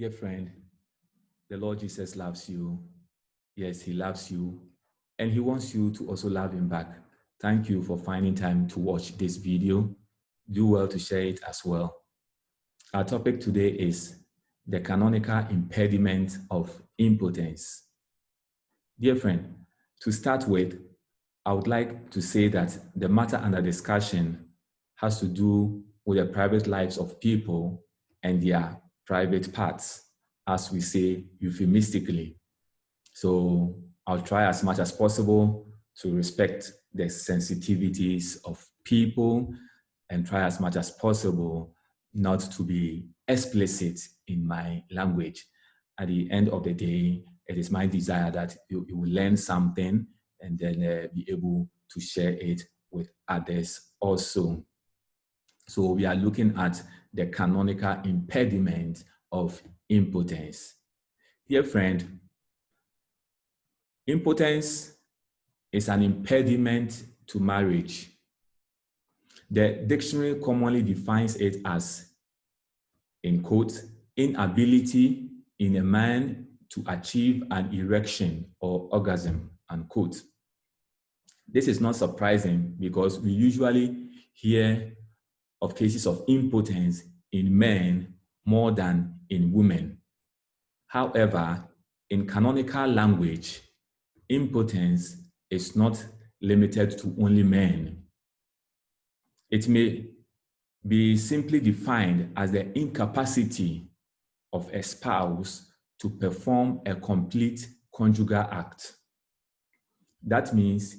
Dear friend, the Lord Jesus loves you. Yes, he loves you, and he wants you to also love him back. Thank you for finding time to watch this video. Do well to share it as well. Our topic today is the canonical impediment of impotence. Dear friend, to start with, I would like to say that the matter under discussion has to do with the private lives of people and their private parts, as we say euphemistically. So I'll try as much as possible to respect the sensitivities of people and try as much as possible not to be explicit in my language. At the end of the day, it is my desire that you will learn something and then be able to share it with others also. So we are looking at the canonical impediment of impotence. Dear friend, impotence is an impediment to marriage. The dictionary commonly defines it as, in quote, inability in a man to achieve an erection or orgasm, unquote. This is not surprising because we usually hear of cases of impotence in men more than in women. However, in canonical language, impotence is not limited to only men. It may be simply defined as the incapacity of a spouse to perform a complete conjugal act. That means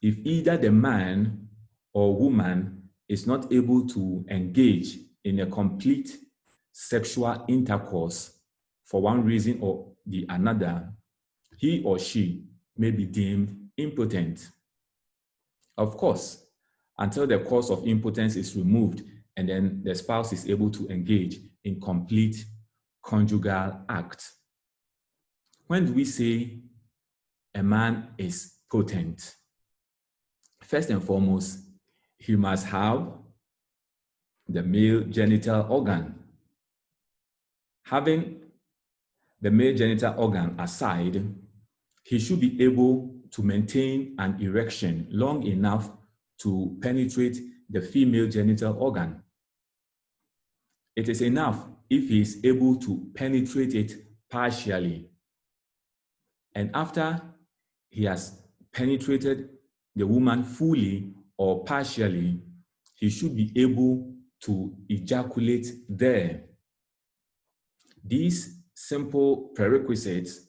if either the man or woman is not able to engage in a complete sexual intercourse for one reason or the another, he or she may be deemed impotent. Of course, until the cause of impotence is removed and then the spouse is able to engage in complete conjugal act. When do we say a man is potent? First and foremost, he must have the male genital organ. Having the male genital organ aside, he should be able to maintain an erection long enough to penetrate the female genital organ. It is enough if he is able to penetrate it partially. And after he has penetrated the woman fully or partially, he should be able to ejaculate there. These simple prerequisites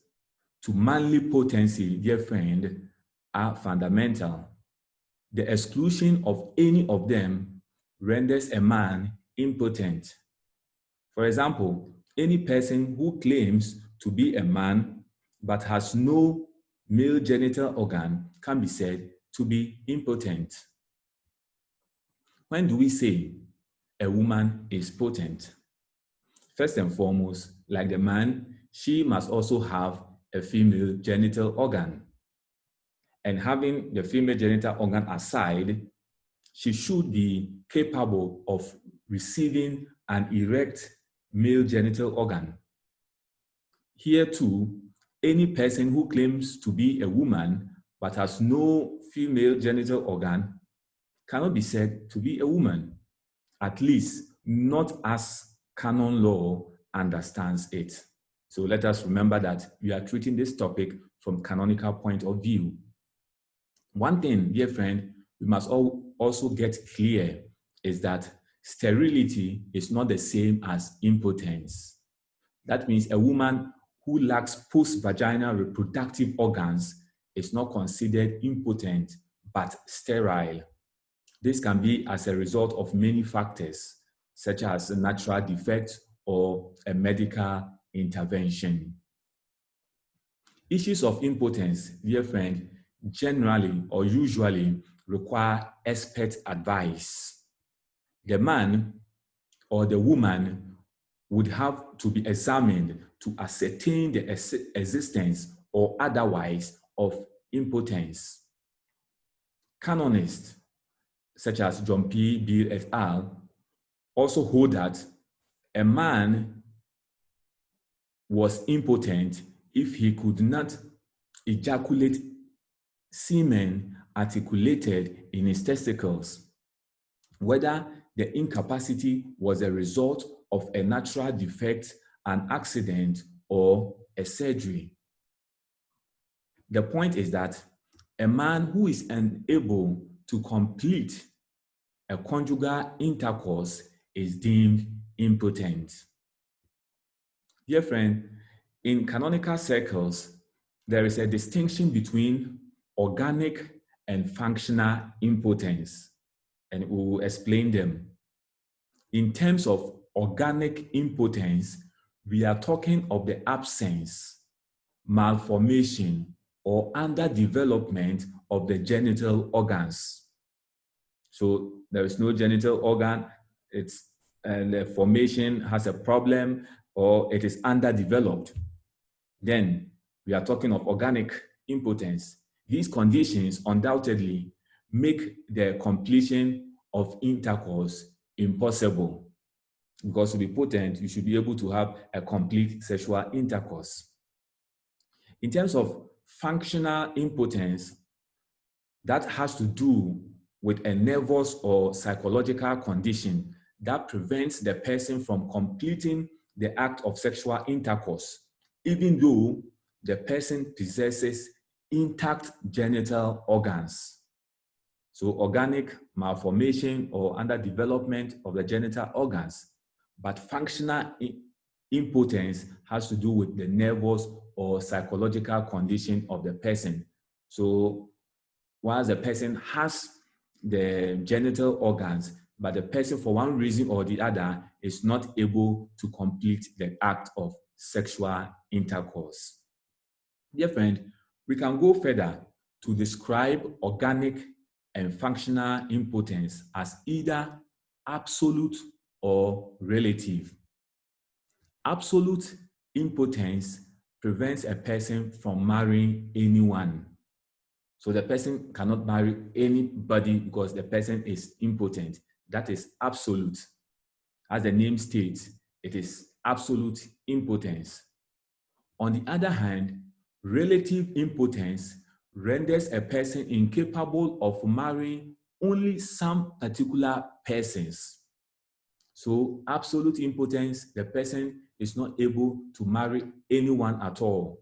to manly potency, dear friend, are fundamental. The exclusion of any of them renders a man impotent. For example, any person who claims to be a man but has no male genital organ can be said to be impotent. When do we say a woman is potent? First and foremost, like the man, she must also have a female genital organ. And having the female genital organ aside, she should be capable of receiving an erect male genital organ. Here too, any person who claims to be a woman but has no female genital organ cannot be said to be a woman, at least not as canon law understands it. So let us remember that we are treating this topic from canonical point of view. One thing, dear friend, we must also get clear is that sterility is not the same as impotence. That means a woman who lacks post-vaginal reproductive organs is not considered impotent, but sterile. This can be as a result of many factors, such as a natural defect or a medical intervention. Issues of impotence, dear friend, generally or usually require expert advice. The man or the woman would have to be examined to ascertain the existence or otherwise of impotence. Canonists, such as John P. Beale et al., also hold that a man was impotent if he could not ejaculate semen articulated in his testicles, whether the incapacity was a result of a natural defect, an accident, or a surgery. The point is that a man who is unable to complete a conjugal intercourse is deemed impotent. Dear friend, in canonical circles, there is a distinction between organic and functional impotence, and we will explain them. In terms of organic impotence, we are talking of the absence, malformation, or underdevelopment of the genital organs. So there is no genital organ, and the formation has a problem, or it is underdeveloped. Then we are talking of organic impotence. These conditions undoubtedly make the completion of intercourse impossible. Because to be potent, you should be able to have a complete sexual intercourse. In terms of functional impotence, that has to do with a nervous or psychological condition that prevents the person from completing the act of sexual intercourse, even though the person possesses intact genital organs. So organic malformation or underdevelopment of the genital organs, but functional impotence has to do with the nervous or psychological condition of the person. So whilst the person has the genital organs, but the person for one reason or the other is not able to complete the act of sexual intercourse. Dear friend, we can go further to describe organic and functional impotence as either absolute or relative. Absolute impotence prevents a person from marrying anyone. So the person cannot marry anybody because the person is impotent. That is absolute. As the name states, it is absolute impotence. On the other hand, relative impotence renders a person incapable of marrying only some particular persons. So absolute impotence, the person is not able to marry anyone at all.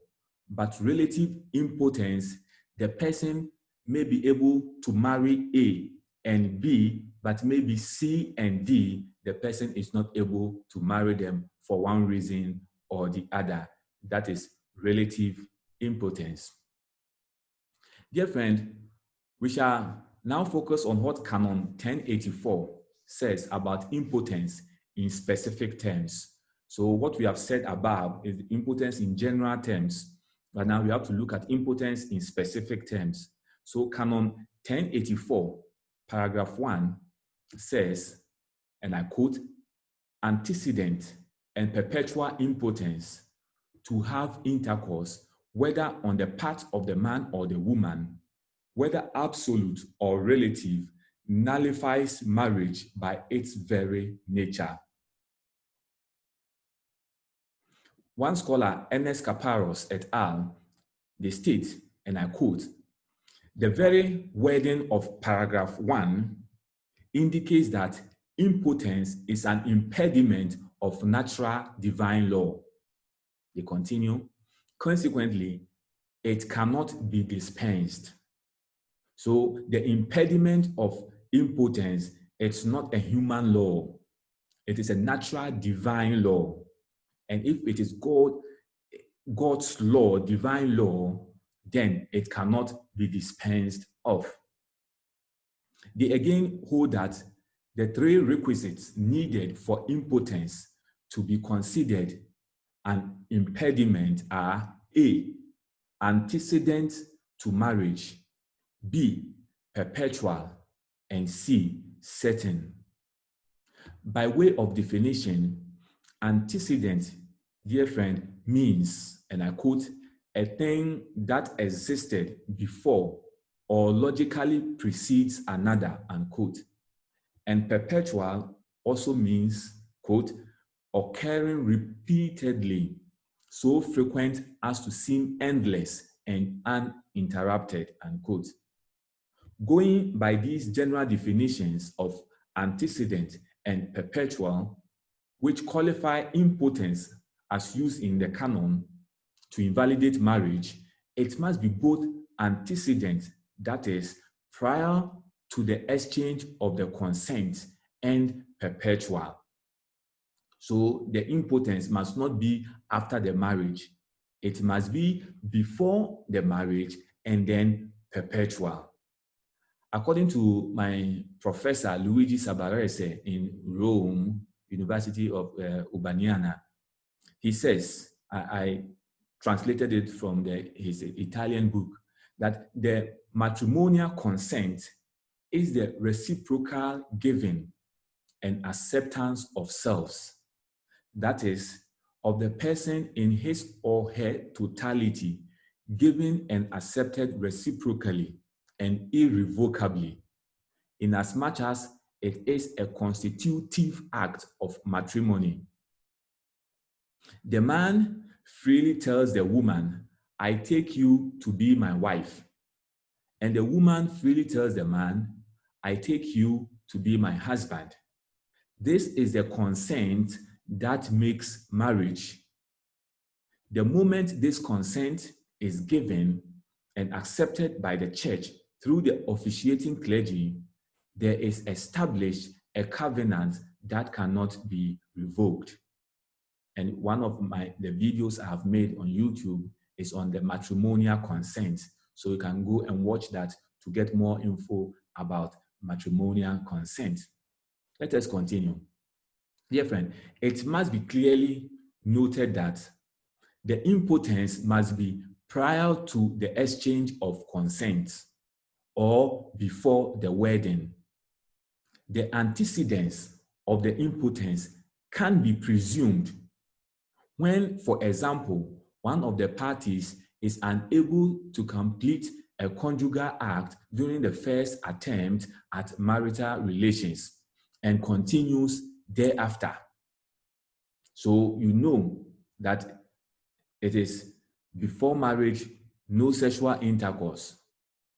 But relative impotence, the person may be able to marry A and B, but maybe C and D, the person is not able to marry them for one reason or the other. That is relative impotence. Dear friend, we shall now focus on what Canon 1084 says about impotence in specific terms. So what we have said above is impotence in general terms, but now we have to look at impotence in specific terms. So Canon 1084, paragraph 1 says, and I quote, antecedent and perpetual impotence to have intercourse, whether on the part of the man or the woman, whether absolute or relative, nullifies marriage by its very nature. One scholar, Ernest Caparros et al., they state, and I quote, the very wording of paragraph 1 indicates that impotence is an impediment of natural divine law. They continue, consequently, it cannot be dispensed. So the impediment of impotence, it's not a human law. It is a natural divine law. And if it is God's law, divine law, then it cannot be dispensed of. They again hold that the three requisites needed for impotence to be considered an impediment are A, antecedent to marriage, B, perpetual, and C, certain. By way of definition, antecedent, dear friend, means, and I quote, a thing that existed before or logically precedes another, unquote. And perpetual also means, quote, occurring repeatedly so frequent as to seem endless and uninterrupted, unquote. Going by these general definitions of antecedent and perpetual, which qualify impotence as used in the canon to invalidate marriage, it must be both antecedent, that is, prior to the exchange of the consent, and perpetual. So the impotence must not be after the marriage. It must be before the marriage and then perpetual. According to my professor, Luigi Sabarese in Rome, University of Urbaniana, he says, I translated it from his Italian book, that the matrimonial consent is the reciprocal giving and acceptance of selves, that is, of the person in his or her totality, given and accepted reciprocally and irrevocably, inasmuch as it is a constitutive act of matrimony. The man freely tells the woman, I take you to be my wife. And the woman freely tells the man, I take you to be my husband. This is the consent that makes marriage. The moment this consent is given and accepted by the church through the officiating clergy, there is established a covenant that cannot be revoked. And one of the videos I have made on YouTube is on the matrimonial consent. So you can go and watch that to get more info about matrimonial consent. Let us continue. Dear friend, it must be clearly noted that the impotence must be prior to the exchange of consent or before the wedding. The antecedents of the impotence can be presumed when, for example, one of the parties is unable to complete a conjugal act during the first attempt at marital relations and continues thereafter. So you know that it is before marriage, no sexual intercourse.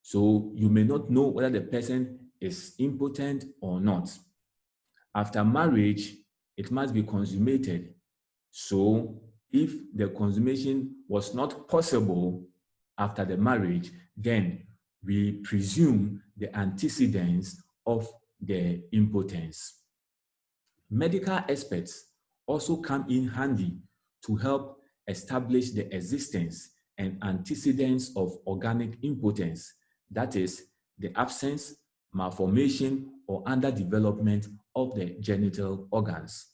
So you may not know whether the person is impotent or not. After marriage, it must be consummated. So if the consummation was not possible after the marriage, then we presume the antecedents of the impotence. Medical experts also come in handy to help establish the existence and antecedents of organic impotence, that is, the absence, malformation, or underdevelopment of the genital organs.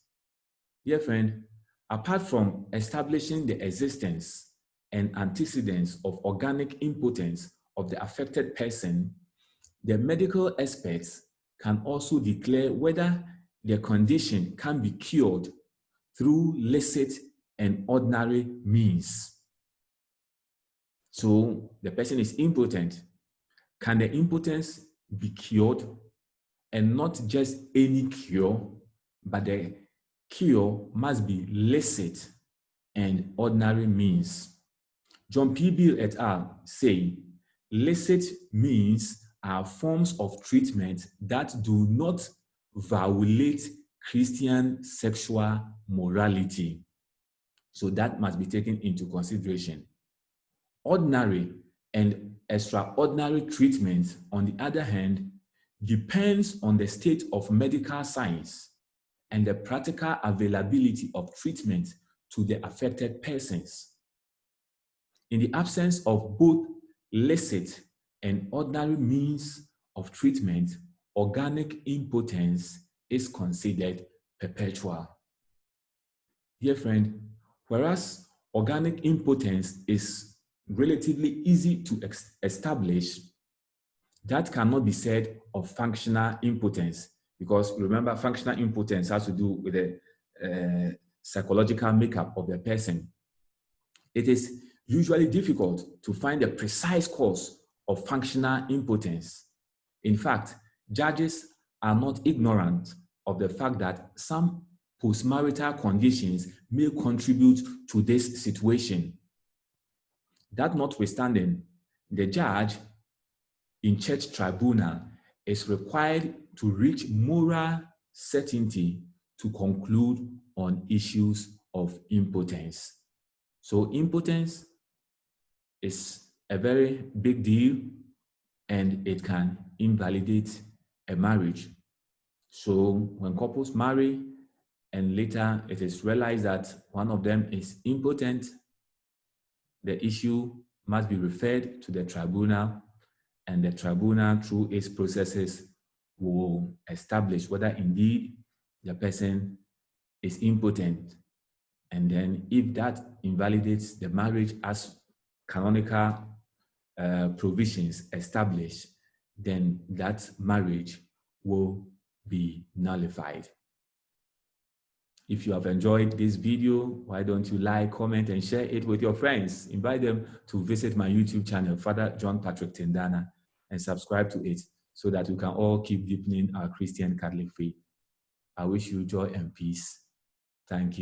Dear friend, apart from establishing the existence and antecedents of organic impotence of the affected person, the medical experts can also declare whether the condition can be cured through licit and ordinary means. So the person is impotent. Can the impotence be cured? And not just any cure, but the cure must be licit and ordinary means. John P. Beale et al. Say, licit means are forms of treatment that do not violate Christian sexual morality. So that must be taken into consideration. Ordinary and extraordinary treatment, on the other hand, depends on the state of medical science and the practical availability of treatment to the affected persons. In the absence of both licit and ordinary means of treatment, organic impotence is considered perpetual. Dear friend, whereas organic impotence is relatively easy to establish, that cannot be said of functional impotence, because remember, functional impotence has to do with the psychological makeup of the person. It is usually difficult to find the precise cause of functional impotence. In fact, judges are not ignorant of the fact that some postmarital conditions may contribute to this situation. That notwithstanding, the judge in church tribunal is required to reach moral certainty to conclude on issues of impotence. So impotence is a very big deal, and it can invalidate a marriage. So when couples marry and later it is realized that one of them is impotent, the issue must be referred to the tribunal, and the tribunal, through its processes, will establish whether indeed the person is impotent. And then if that invalidates the marriage as canonical provisions establish, then that marriage will be nullified. If you have enjoyed this video, why don't you like, comment, and share it with your friends? Invite them to visit my YouTube channel, Father John Patrick Tindana, and subscribe to it so that we can all keep deepening our Christian Catholic faith. I wish you joy and peace. Thank you.